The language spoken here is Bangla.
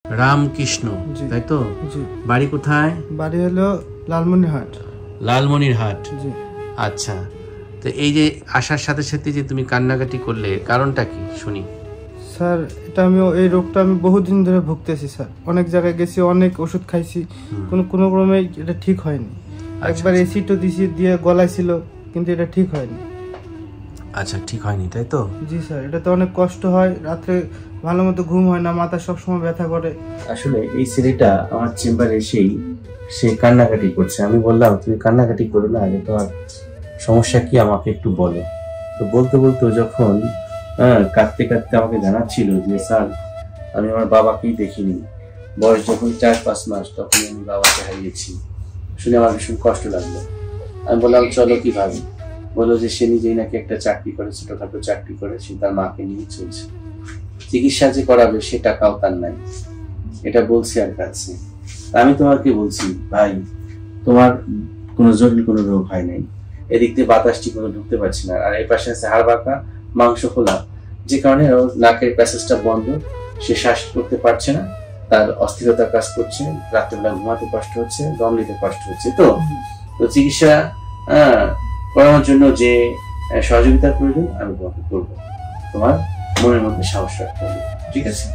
রামকৃষ্ণ, তাই তো? জি। বাড়ি কোথায়? বাড়ি হলো লালমনিরহাট। লালমনিরহাট। জি। আচ্ছা, তো এই যে আসার সাথে সাথে যে তুমি কান্নাকাটি করলে, কারণটা কি শুনি? স্যার এটা এই রোগটা আমি বহুদিন ধরে ভুগতেছি স্যার। অনেক জায়গায় গেছি, অনেক ওষুধ খাইছি, কোনো ক্রমে এটা ঠিক হয়নি। একবার এসিডও দিয়ে গলাইছিল, কিন্তু এটা ঠিক হয়নি। আচ্ছা, ঠিক হয়নি, তাই তো? জি স্যার, এটাতে অনেক কষ্ট হয়, রাত্রে ভালো মতো ঘুম হয় না, মাথা সবসময় ব্যথা করে। আসলে এই ছেলেটা আমার চেম্বারে এসেই সে কান্নাকাটি করছে। আমি বললাম, তুমি কান্নাকাটি করো না, আগে তোমার সমস্যা কি আমাকে একটু বলো। তো বলতে বলতে যখন কাঁদতে কাঁদতে আমাকে জানাচ্ছিল যে স্যার, আমি আমার বাবাকেই দেখিনি, বয়স যখন 4-5 মাস তখন আমি বাবাকে হারিয়েছি। শুনে আমার ভীষণ কষ্ট লাগলো। আমি বললাম, চলো কিভাবে? বললো যে সে নিজেই নাকি একটা চাকরি করে, ছোটখাটো চাকরি করে, সে তার মাকে নিয়ে চলছে। চিকিৎসা যে করাবে সে টাকাও তার নাই, এটা বলছি আর কাছে। আমি তোমাকে বলছি ভাই, তোমার কোনো জটিল কোনো রোগ হয় নাই, এদিক দিয়ে বাতাস ঠিক মতো ঢুকতে পারছি না, আর এই পাশে আছে হাড় বাঁকা, মাংস খোলা, যে কারণে ওর নাকের প্যাসেজটা বন্ধ, সে শ্বাস করতে পারছে না, তার অস্থিরতা কাজ করছে, রাত্রেবেলা ঘুমাতে কষ্ট হচ্ছে, দম নিতে কষ্ট হচ্ছে। তো চিকিৎসা করানোর জন্য যে সহযোগিতার প্রয়োজন আমি তোমাকে করবো, তোমার মনের মধ্যে সাহস রাখতে হবে, ঠিক আছে?